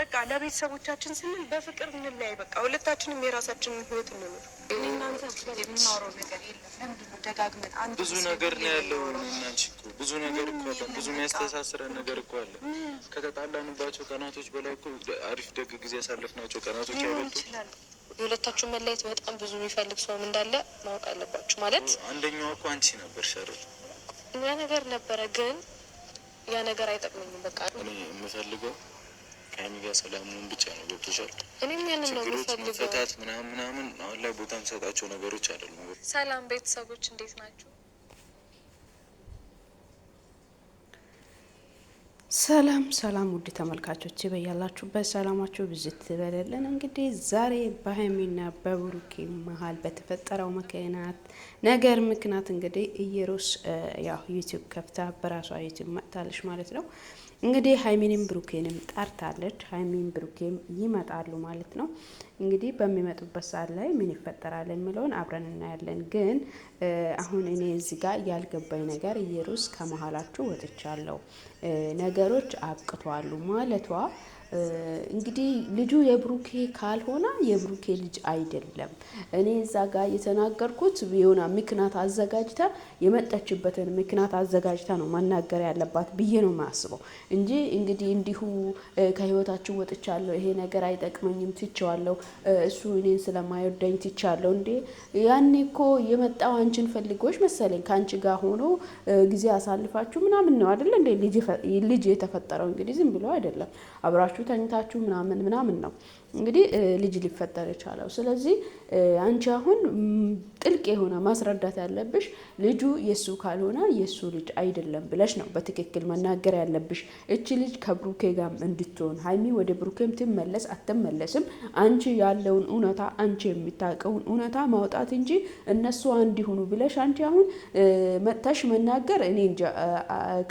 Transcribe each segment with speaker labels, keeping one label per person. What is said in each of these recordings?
Speaker 1: በቃ ለቤተሰቦቻችን ስንል በፍቅር እንለያይ። በቃ ሁለታችንም የራሳችንን ህይወት እንኖር። እናንተ የምናወራው ነገር የለም። ለምንድን ነው ደጋግመን አንድ
Speaker 2: ብዙ ነገር ነው ያለው። እናንቺ እኮ ብዙ ነገር እኮ አለ። ብዙ የሚያስተሳስረን ነገር እኮ አለ። ከተጣላንባቸው ቀናቶች በላይ እኮ አሪፍ ደግ ጊዜ ያሳለፍናቸው ቀናቶች አይበልጡ።
Speaker 1: የሁለታችሁ መለየት በጣም ብዙ የሚፈልግ ሰውም እንዳለ ማወቅ አለባችሁ። ማለት
Speaker 2: አንደኛው እኮ አንቺ ነበር ሸርፍ
Speaker 1: ያ ነገር ነበረ፣ ግን ያ ነገር አይጠቅመኝም። በቃ
Speaker 2: እኔ የምፈልገው ከሀይሚ ጋር ሰላሙን ብቻ ነው። ገብቶሻል?
Speaker 1: እኔም ያንን ነው የምፈልገው።
Speaker 2: መፈታት ምናምን አሁን ላይ ቦታ የምሰጣቸው ነገሮች አይደሉም።
Speaker 1: ሰላም ቤተሰቦች እንዴት ናቸው?
Speaker 3: ሰላም ውድ ተመልካቾች በያላችሁበት ሰላማችሁ ብዝት ትበለልን። እንግዲህ ዛሬ በሀይሚና በብሩኬ መሀል በተፈጠረው ምክንያት እንግዲህ ኢየሩስ ያው ዩቲዩብ ከፍታ በራሷ ዩቲዩብ መጥታለች ማለት ነው። እንግዲህ ሀይሚንም ብሩኬንም ጠርታለች። ሀይሚን ብሩኬም ይመጣሉ ማለት ነው። እንግዲህ በሚመጡበት ሰዓት ላይ ምን ይፈጠራል የሚለውን አብረን እናያለን። ግን አሁን እኔ እዚህ ጋር ያልገባኝ ነገር ኢየሩስ ከመሀላችሁ ወጥቻለሁ፣ ነገሮች አብቅቷሉ ማለቷ እንግዲህ ልጁ የብሩኬ ካልሆነ የብሩኬ ልጅ አይደለም። እኔ እዛ ጋር የተናገርኩት የሆነ ምክንያት አዘጋጅታ የመጣችበትን ምክንያት አዘጋጅታ ነው መናገር ያለባት ብዬ ነው የማስበው እንጂ እንግዲህ እንዲሁ ከህይወታችሁ ወጥቻለሁ፣ ይሄ ነገር አይጠቅመኝም፣ ትቼዋለሁ፣ እሱ እኔን ስለማይወደኝ ትቻለሁ። እንዴ ያኔ እኮ የመጣው አንቺን ፈልጎሽ መሰለኝ ከአንቺ ጋር ሆኖ ጊዜ አሳልፋችሁ ምናምን ነው አይደል እንዴ ልጅ የተፈጠረው። እንግዲህ ዝም ብሎ አይደለም አብራችሁ ተኝታችሁ ምናምን ነው እንግዲህ ልጅ ሊፈጠር የቻለው። ስለዚህ አንቺ አሁን ጥልቅ የሆነ ማስረዳት ያለብሽ ልጁ የሱ ካልሆነ የሱ ልጅ አይደለም ብለሽ ነው በትክክል መናገር ያለብሽ። እቺ ልጅ ከብሩኬ ጋር እንድትሆን ሀይሚ ወደ ብሩኬም ትመለስ አትመለስም፣ አንቺ ያለውን እውነታ አንቺ የሚታቀውን እውነታ ማውጣት እንጂ እነሱ አንድ ይሁኑ ብለሽ አንቺ አሁን መጥተሽ መናገር እኔ እንጃ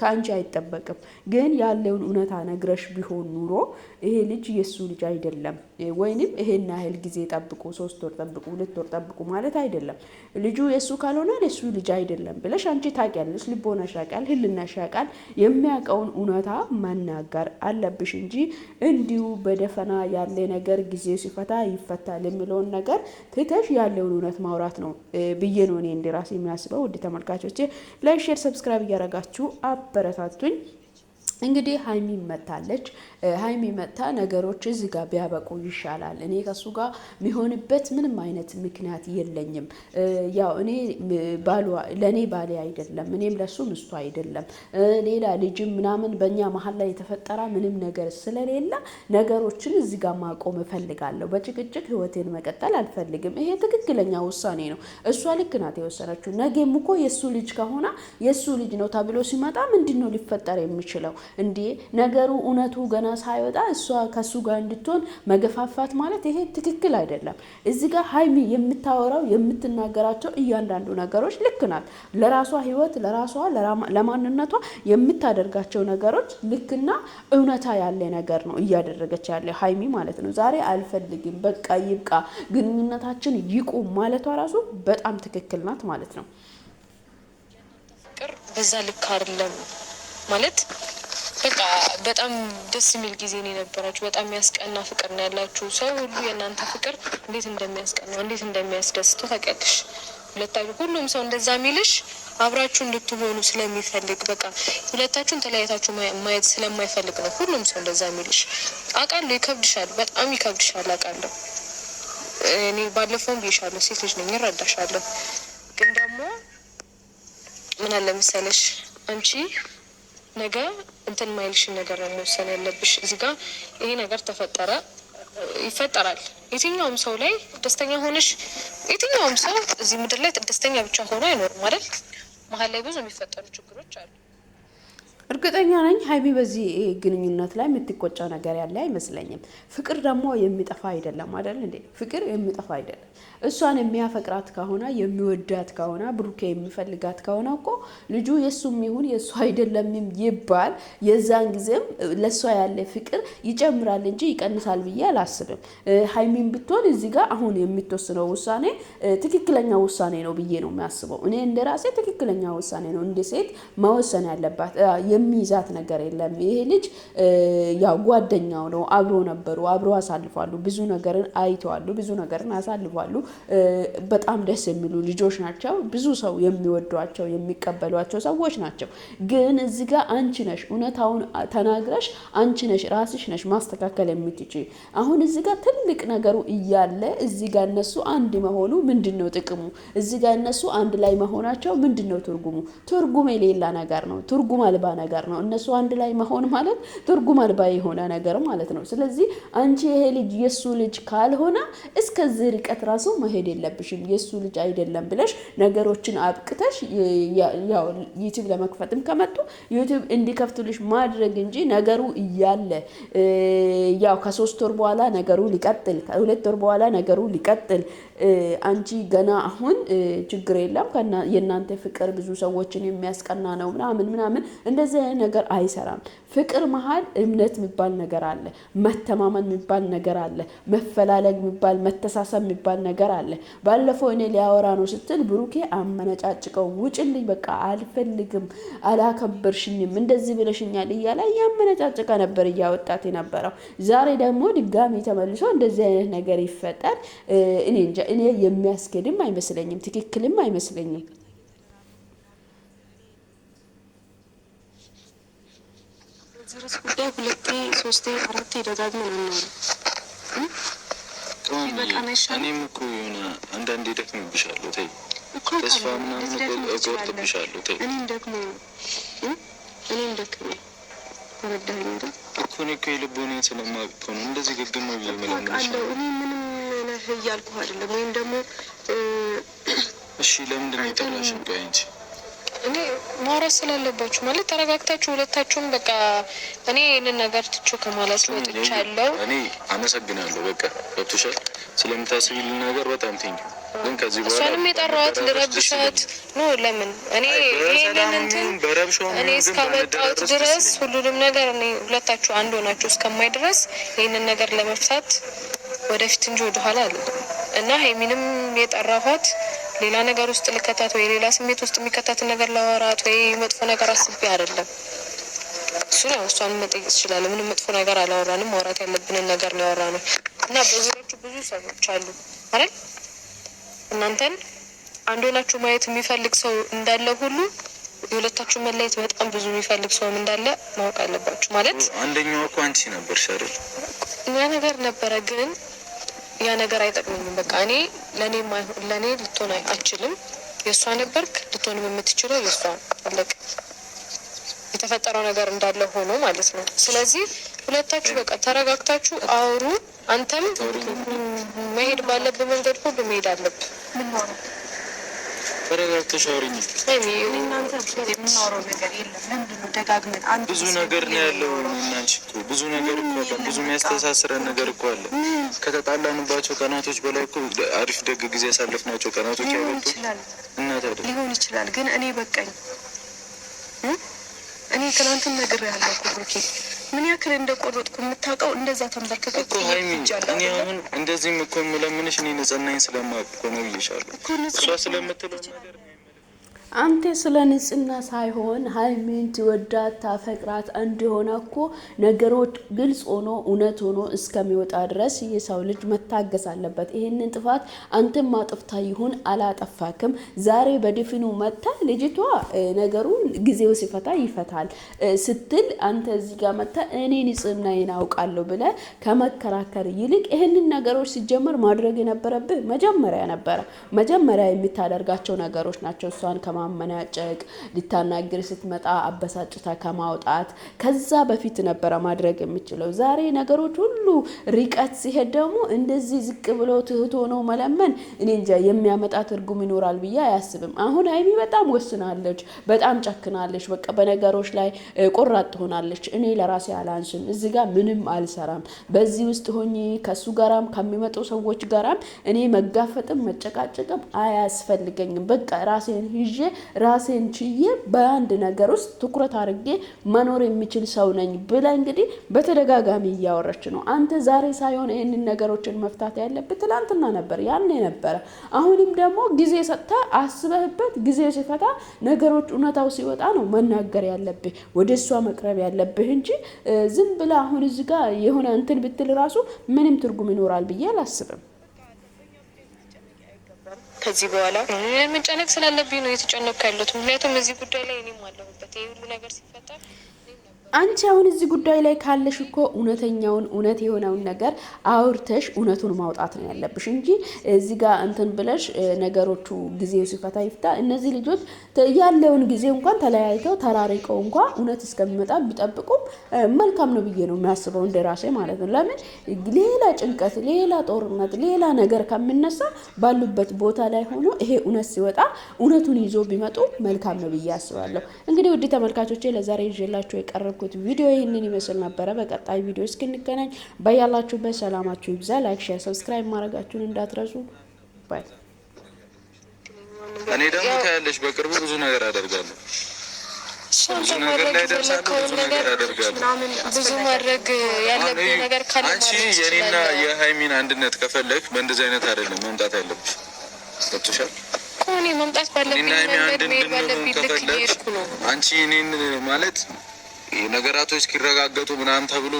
Speaker 3: ከአንቺ አይጠበቅም። ግን ያለውን እውነታ ነግረሽ ቢሆን ኑሮ ይሄ ልጅ የሱ ልጅ አይደለም ወይንም ይሄን ያህል ጊዜ ጠብቁ፣ 3 ወር ጠብቁ፣ 2 ወር ጠብቁ ማለት አይደለም። ልጁ የሱ ካልሆነ የሱ ልጅ አይደለም ብለሽ አንቺ ታውቂያለሽ፣ ልቦናሽ ያውቃል፣ ህልናሽ ያውቃል። የሚያውቀውን እውነታ መናገር አለብሽ እንጂ እንዲሁ በደፈና ያለ ነገር ጊዜ ሲፈታ ይፈታል የሚለውን ነገር ትተሽ ያለውን እውነት ማውራት ነው ብዬ ነው እኔ እንደራሴ የሚያስበው። ውድ ተመልካቾቼ ላይክ፣ ሼር፣ ሰብስክራይብ እያደረጋችሁ አበረታቱኝ። እንግዲህ ሀይሚ መታለች። ሀይሚ መታ ነገሮች እዚህ ጋር ቢያበቁ ይሻላል። እኔ ከሱ ጋር የሚሆንበት ምንም አይነት ምክንያት የለኝም። ያው እኔ ለእኔ ባሌ አይደለም፣ እኔም ለሱ ምስቱ አይደለም። ሌላ ልጅም ምናምን በእኛ መሀል ላይ የተፈጠረ ምንም ነገር ስለሌለ ነገሮችን እዚህ ጋር ማቆም እፈልጋለሁ። በጭቅጭቅ ህይወቴን መቀጠል አልፈልግም። ይሄ ትክክለኛ ውሳኔ ነው። እሷ ልክ ናት የወሰነችው። ነገም እኮ የሱ ልጅ ከሆነ የሱ ልጅ ነው ተብሎ ሲመጣ ምንድን ነው ሊፈጠር የሚችለው? እንዴ ነገሩ እውነቱ ገና ሳይወጣ እሷ ከሱ ጋር እንድትሆን መገፋፋት ማለት ይሄ ትክክል አይደለም። እዚህ ጋር ሀይሚ የምታወራው የምትናገራቸው እያንዳንዱ ነገሮች ልክ ናት። ለራሷ ህይወት ለራሷ ለማንነቷ የምታደርጋቸው ነገሮች ልክና እውነታ ያለ ነገር ነው እያደረገች ያለ ሀይሚ ማለት ነው። ዛሬ አልፈልግም፣ በቃ ይብቃ፣ ግንኙነታችን ይቁም ማለቷ ራሱ በጣም ትክክል ናት ማለት ነው።
Speaker 1: ፍቅር በዛ ልክ አይደለም ማለት በቃ በጣም ደስ የሚል ጊዜ ነው የነበራችሁ። በጣም የሚያስቀና ፍቅር ነው ያላችሁ። ሰው ሁሉ የእናንተ ፍቅር እንዴት እንደሚያስቀና እንዴት እንደሚያስደስተው ታውቂያለሽ። ሁሉም ሰው እንደዛ የሚልሽ አብራችሁ እንድትሆኑ ስለሚፈልግ በቃ ሁለታችሁን ተለያይታችሁ ማየት ስለማይፈልግ ነው ሁሉም ሰው እንደዛ የሚልሽ። አውቃለሁ፣ ይከብድሻል፣ በጣም ይከብድሻል፣ አውቃለሁ። እኔ ባለፈውም ብዬሻለሁ፣ ሴት ልጅ ነኝ፣ እረዳሻለሁ። ግን ደግሞ ምን አለ መሰለሽ አንቺ ነገ እንትን ማይልሽን ነገር ነው መወሰን ያለብሽ። እዚህ ጋር ይሄ ነገር ተፈጠረ ይፈጠራል። የትኛውም ሰው ላይ ደስተኛ ሆነሽ የትኛውም ሰው እዚህ ምድር ላይ ደስተኛ ብቻ ሆኖ አይኖርም አይደል? መሀል ላይ ብዙ የሚፈጠሩ ችግሮች አሉ።
Speaker 3: እርግጠኛ ነኝ ሀይሚ በዚህ ግንኙነት ላይ የምትቆጫ ነገር ያለ አይመስለኝም። ፍቅር ደግሞ የሚጠፋ አይደለም አይደል እንዴ? ፍቅር የሚጠፋ አይደለም። እሷን የሚያፈቅራት ከሆነ የሚወዳት ከሆነ ብሩኬ የሚፈልጋት ከሆነ እኮ ልጁ የሱም ይሁን የሱ አይደለም ይባል፣ የዛን ጊዜም ለሷ ያለ ፍቅር ይጨምራል እንጂ ይቀንሳል ብዬ አላስብም። ሀይሚን ብትሆን እዚህ ጋር አሁን የምትወስነው ውሳኔ ትክክለኛ ውሳኔ ነው ብዬ ነው የሚያስበው። እኔ እንደራሴ ትክክለኛ ውሳኔ ነው እንደ ሴት መወሰን ያለባት። የሚይዛት ነገር የለም። ይሄ ልጅ ያው ጓደኛው ነው፣ አብሮ ነበሩ፣ አብሮ አሳልፋሉ፣ ብዙ ነገርን አይተዋሉ፣ ብዙ ነገርን አሳልፋሉ። በጣም ደስ የሚሉ ልጆች ናቸው። ብዙ ሰው የሚወዷቸው የሚቀበሏቸው ሰዎች ናቸው። ግን እዚህ ጋር አንቺ ነሽ እውነታውን ተናግረሽ አንቺ ነሽ ራስሽ ነሽ ማስተካከል የምትችይ። አሁን እዚህ ጋር ትልቅ ነገሩ እያለ እዚህ ጋር እነሱ አንድ መሆኑ ምንድነው ጥቅሙ? እዚህ ጋር እነሱ አንድ ላይ መሆናቸው ምንድነው ትርጉሙ? ትርጉም የሌላ ነገር ነው። ትርጉም አልባ ነገር ነው። እነሱ አንድ ላይ መሆን ማለት ትርጉም አልባ የሆነ ነገር ማለት ነው። ስለዚህ አንቺ ይሄ ልጅ የሱ ልጅ ካልሆነ እስከዚህ ርቀት ራሱ መሄድ የለብሽም። የሱ ልጅ አይደለም ብለሽ ነገሮችን አብቅተሽ ያው ዩቲዩብ ለመክፈትም ከመጡ ዩቲዩብ እንዲከፍቱልሽ ማድረግ እንጂ ነገሩ እያለ ያው ከ3 ወር በኋላ ነገሩ ሊቀጥል ከ2 ወር በኋላ ነገሩ ሊቀጥል አንቺ ገና አሁን ችግር የለም የእናንተ ፍቅር ብዙ ሰዎችን የሚያስቀና ነው ምናምን እንደዚህ አይነት ነገር አይሰራም። ፍቅር መሀል እምነት የሚባል ነገር አለ፣ መተማመን የሚባል ነገር አለ፣ መፈላለግ የሚባል መተሳሰብ የሚባል ነገር አለ። ባለፈው እኔ ሊያወራ ነው ስትል ብሩኬ አመነጫጭቀው ውጭልኝ፣ በቃ አልፈልግም፣ አላከበርሽኝም፣ እንደዚህ ብለሽኛል እያለ ያመነጫጭቀ ነበር እያወጣት የነበረው። ዛሬ ደግሞ ድጋሚ ተመልሶ እንደዚህ አይነት ነገር ይፈጠር እኔ እንጃ። እኔ የሚያስኬድም አይመስለኝም፣ ትክክልም አይመስለኝም።
Speaker 1: ዝርስ ጉዳይ 2 3 4 ደጋግመን
Speaker 2: እኔም እኮ የሆነ አንዳንዴ ደክምብሻለሁ። ተይ ተስፋ ምናምን እቆርጥብሻለሁ። ተይ እኔም ደግሞ ተረዳኸኝ አይደል? እኔ እኮ የልቦናዬን ስለማውቅ እኮ ነው እንደዚህ ግግም ነው የምለምንሽ። እኔ ምንም ነህ እያልኩህ አይደለም። ወይም ደግሞ እሺ ለምንድን ነው የጠራሽኝ? ቆይ እንጂ
Speaker 1: እኔ ማውራት ስላለባችሁ ማለት ተረጋግታችሁ ሁለታችሁም በቃ እኔ ይህንን ነገር ትቼው ከማለት ወጥቻለሁ።
Speaker 2: እኔ አመሰግናለሁ። በቃ ገብቶሻል። ስለምታስቢልኝ ነገር በጣም ቴንኪው። ግን ከዚህ በኋላ
Speaker 1: እሷንም የጠራኋት ልረብሻት ነው። ለምን እኔ ይሄንን እንትን እኔ እስካመጣሁት ድረስ ሁሉንም ነገር እኔ ሁለታችሁ አንድ ሆናችሁ እስከማይ ድረስ ይህንን ነገር ለመፍታት ወደፊት እንጂ ወደኋላ አለ እና ሄሚንም የጠራኋት ሌላ ነገር ውስጥ ልከታት ወይ ሌላ ስሜት ውስጥ የሚከታትን ነገር ላወራት ወይ መጥፎ ነገር አስቤ አይደለም። እሱ ነው እሷን መጠየቅ ይችላል። ምንም መጥፎ ነገር አላወራንም። ማውራት ያለብንን ነገር ነው ያወራነው እና በዙሪያችሁ ብዙ ሰዎች አሉ አይደል? እናንተን አንድ ሆናችሁ ማየት የሚፈልግ ሰው እንዳለ ሁሉ የሁለታችሁ መለየት በጣም ብዙ የሚፈልግ ሰውም እንዳለ ማወቅ አለባችሁ። ማለት
Speaker 2: አንደኛው እኮ አንቺ ነበርሽ አይደል?
Speaker 1: ያ ነገር ነበረ ግን ያ ነገር አይጠቅምኝም። በቃ እኔ ለኔ ልትሆን አችልም። የእሷ ነበርክ ልትሆንም የምትችለው የእሷ አለቅ የተፈጠረው ነገር እንዳለ ሆኖ ማለት ነው። ስለዚህ ሁለታችሁ በቃ ተረጋግታችሁ አውሩ። አንተም መሄድ ባለብህ መንገድ ሁሉ መሄድ አለብህ። ምን ሆነ?
Speaker 2: ተረጋግተሽ አውሪኝ።
Speaker 1: እናንተ የምናወራው ነገር የለም። ለምንድነው ደጋግመን አንድ
Speaker 2: ብዙ ነገር ነው ያለው። እናንቺ እኮ ብዙ ነገር እኮ አለ። ብዙ የሚያስተሳስረን ነገር እኮ አለ። ከተጣላንባቸው ቀናቶች በላይ እኮ አሪፍ ደግ ጊዜ ያሳለፍናቸው ቀናቶች ያሉት
Speaker 1: ሊሆን ይችላል። ግን እኔ በቃኝ። እኔ ትናንትም ነግሬሃለሁ እኮ ብሩኬ፣ ምን ያክል እንደቆረጥኩ የምታውቀው እንደዛ ተንበርከከ እኮ
Speaker 2: እኔ አሁን እንደዚህም እኮ የምለምንሽ እኔ ንጽህናዬን ስለማውቅ እኮ ነው ብዬሻለሁ። እሷ ስለምትለው ነገር
Speaker 3: አንተ ስለ ንጽህና ሳይሆን ሀይሚን ትወዳት ታፈቅራት እንደሆነ እኮ ነገሮች ግልጽ ሆኖ እውነት ሆኖ እስከሚወጣ ድረስ የሰው ልጅ መታገስ አለበት። ይሄንን ጥፋት አንተም ማጥፍታ ይሁን አላጠፋክም፣ ዛሬ በድፍኑ መታ ልጅቷ ነገሩን ጊዜው ሲፈታ ይፈታል ስትል አንተ እዚህ ጋር መታ እኔ ንጽህናዬን አውቃለሁ ብለ ከመከራከር ይልቅ ይሄንን ነገሮች ሲጀመር ማድረግ የነበረብህ መጀመሪያ የምታደርጋቸው ነገሮች ናቸው። እሷን ማመናጨቅ፣ ልታናግር ስትመጣ አበሳጭታ ከማውጣት ከዛ በፊት ነበረ ማድረግ የምችለው። ዛሬ ነገሮች ሁሉ ርቀት ሲሄድ ደግሞ እንደዚህ ዝቅ ብሎ ትህት ሆኖ መለመን እኔ እንጃ የሚያመጣ ትርጉም ይኖራል ብዬ አያስብም። አሁን ሀይሚ በጣም ወስናለች፣ በጣም ጨክናለች። በቃ በነገሮች ላይ ቆራጥ ትሆናለች። እኔ ለራሴ አላንስም፣ እዚህ ጋር ምንም አልሰራም፣ በዚህ ውስጥ ሆኜ ከሱ ጋራም ከሚመጡ ሰዎች ጋራም እኔ መጋፈጥም መጨቃጨቅም አያስፈልገኝም። በቃ ራሴን ይዤ ራሴን ችዬ በአንድ ነገር ውስጥ ትኩረት አድርጌ መኖር የሚችል ሰው ነኝ ብላ እንግዲህ በተደጋጋሚ እያወረች ነው። አንተ ዛሬ ሳይሆን ይህንን ነገሮችን መፍታት ያለብህ ትላንትና ነበር፣ ያኔ ነበረ። አሁንም ደግሞ ጊዜ ሰጥታ አስበህበት ጊዜ ሲፈታ ነገሮች እውነታው ሲወጣ ነው መናገር ያለብህ፣ ወደ እሷ መቅረብ ያለብህ እንጂ ዝም ብላ አሁን እዚህ ጋር የሆነ እንትን ብትል ራሱ ምንም ትርጉም ይኖራል ብዬ አላስብም።
Speaker 1: ከዚህ በኋላ መጨነቅ ስላለብኝ ነው የተጨነቅኩ ያለሁት። ምክንያቱም እዚህ ጉዳይ ላይ እኔም አለሁበት። ይሄ ሁሉ ነገር ሲፈጠር
Speaker 3: አንቺ አሁን እዚህ ጉዳይ ላይ ካለሽ እኮ እውነተኛውን እውነት የሆነውን ነገር አውርተሽ እውነቱን ማውጣት ነው ያለብሽ እንጂ እዚህ ጋር እንትን ብለሽ ነገሮቹ ጊዜው ሲፈታ ይፍታ። እነዚህ ልጆች ያለውን ጊዜ እንኳን ተለያይተው ተራርቀው እንኳን እውነት እስከሚመጣ ቢጠብቁም መልካም ነው ብዬ ነው የሚያስበው እንደራሴ ማለት ነው። ለምን ሌላ ጭንቀት፣ ሌላ ጦርነት፣ ሌላ ነገር ከሚነሳ ባሉበት ቦታ ላይ ሆኖ ይሄ እውነት ሲወጣ እውነቱን ይዞ ቢመጡ መልካም ነው ብዬ አስባለሁ። እንግዲህ ውድ ተመልካቾቼ ለዛሬ ይዤላችሁ የቀረብኩት ቪዲዮ ይህንን ይመስል ነበረ። በቀጣይ ቪዲዮ እስክንገናኝ በያላችሁበት ሰላማችሁ ይብዛ። ላይክ፣ ሼር፣ ሰብስክራይብ ማድረጋችሁን እንዳትረሱ። ባይ።
Speaker 2: እኔ ደግሞ ታያለሽ በቅርቡ ብዙ ነገር አደርጋለሁ። ብዙ ነገር ላይ ደርሳለሁ። ብዙ ነገር አደርጋለሁ።
Speaker 1: ብዙ ማድረግ ያለብኝ ነገር ካለ
Speaker 2: አንቺ የኔና የሃይሚን አንድነት ከፈለክ በእንደዚህ አይነት አይደለም መምጣት ያለብሽ። ወጥሻል
Speaker 1: እኔ መምጣት ባለብኝ መንገድ መሄድ ባለብኝ ልክ እየሄድኩ ነው።
Speaker 2: አንቺ እኔን ማለት ነገራቶች እስኪረጋገጡ ምናምን ተብሎ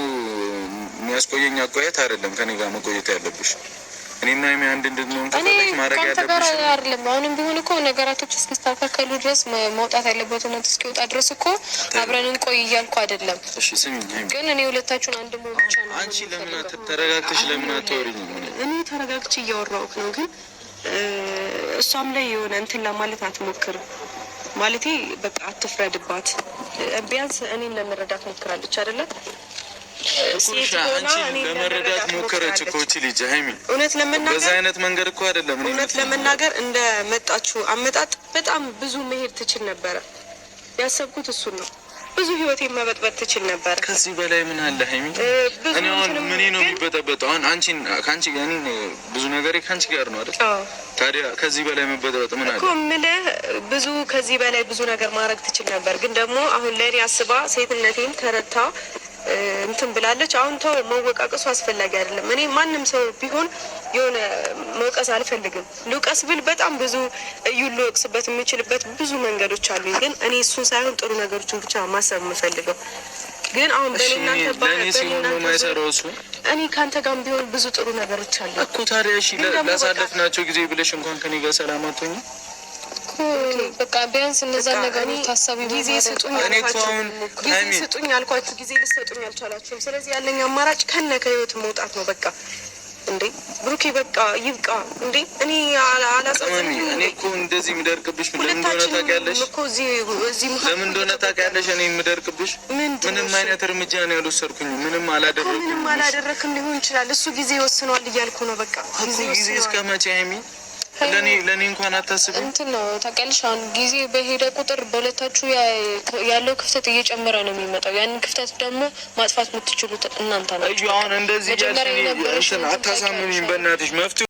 Speaker 2: የሚያስቆየኝ አቆየት አይደለም ከኔ ጋር መቆየት ያለብሽ። እኔና ሃይሚ አንድ እንድንሆን ከፈለክ ማድረግ ያለብሽ
Speaker 1: አይደለም። አሁንም ቢሆን እኮ ነገራቶች እስኪስተካከሉ ድረስ መውጣት ያለበት እውነት እስኪወጣ ድረስ እኮ አብረን እንቆይ እያልኩ አይደለም።
Speaker 2: እሺ ስሚኝ ሃይሚ፣
Speaker 1: ግን እኔ ሁለታችሁን አንድ መሆን ብቻ ነው።
Speaker 2: አንቺ ለምን ተረጋግተሽ ለምን አትወሪኝ?
Speaker 4: እኔ ተረጋግቼ እያወራሁት ነው፣ ግን እሷም ላይ የሆነ እንትን ለማለት አትሞክርም። ማለቴ በቃ አትፍረድባት። ቢያንስ እኔን ለመረዳት ሞክራለች አይደለ?
Speaker 2: ለመረዳት ሞከረች እኮ እቺ ልጅ ሃይሚ።
Speaker 4: እውነት ለመናገር
Speaker 2: በዛ አይነት መንገድ እኮ አይደለም።
Speaker 4: እውነት ለመናገር እንደ መጣችሁ አመጣጥ በጣም ብዙ መሄድ ትችል ነበረ። ያሰብኩት እሱን ነው። ብዙ ህይወቴን መበጥበጥ ትችል ነበር።
Speaker 2: ከዚህ በላይ ምን አለ ሃይሚ? እኔ አሁን ምን ነው የሚበጠበጠው? አሁን አንቺን ካንቺ ጋር ብዙ ነገር ካንቺ ጋር ነው አይደል? ታዲያ ከዚህ በላይ መበጠበጥ ምን አለ
Speaker 4: እኮ የምልህ። ብዙ ከዚህ በላይ ብዙ ነገር ማድረግ ትችል ነበር፣ ግን ደግሞ አሁን ለእኔ አስባ ሴትነቴን ተረታ እንትን ብላለች። አሁን ተው፣ መወቃቀሱ አስፈላጊ አይደለም። እኔ ማንም ሰው ቢሆን የሆነ መውቀስ አልፈልግም። ልውቀስ ብል በጣም ብዙ እዩን ልወቅስበት የምችልበት ብዙ መንገዶች አሉኝ፣ ግን እኔ እሱን ሳይሆን ጥሩ ነገሮችን ብቻ ማሰብ የምፈልገው። ግን አሁን በእናንተ እኔ ከአንተ ጋር ቢሆን ብዙ ጥሩ ነገሮች አሉ
Speaker 2: እኮ። ታዲያ እሺ ላሳለፍናቸው ጊዜ ብለሽ እንኳን ከኔ ጋር ሰላም አትሆኝ?
Speaker 1: በቃ ቢያንስ እነዛ ነገሮች ታሳቢ
Speaker 4: ጊዜ ስጡኝ አልኳችሁ፣ ጊዜ ልሰጡኝ አልቻላችሁም። ስለዚህ ያለኝ አማራጭ ከነ ከህይወት መውጣት ነው። በቃ እንዴ ብሩኬ፣ በቃ ይብቃ እንዴ። እኔ አላሳዝንም።
Speaker 2: እኔ እኮ እንደዚህ የምደርቅብሽ ለምን እንደሆነ ታውቂያለሽ? ለምን እንደሆነ ታውቂያለሽ? እኔ የምደርቅብሽ ምንም አይነት እርምጃ ነው ያልወሰድኩኝ። ምንም
Speaker 4: አላደረክም ሊሆን ይችላል። እሱ ጊዜ ይወስነዋል እያልኩ ነው። በቃ
Speaker 2: ጊዜ እስከ መቼ ሃይሚ? ለኔ እንኳን አታስብ።
Speaker 1: እንትን ነው ታውቂያለሽ። አሁን ጊዜ በሄደ ቁጥር በሁለታችሁ ያለው ክፍተት እየጨመረ ነው የሚመጣው። ያንን ክፍተት ደግሞ ማጥፋት የምትችሉት እናንተ ናችሁ።
Speaker 2: አሁን እንደዚህ ያልሽ አታሳምሚኝ በእናትሽ። መፍትሄ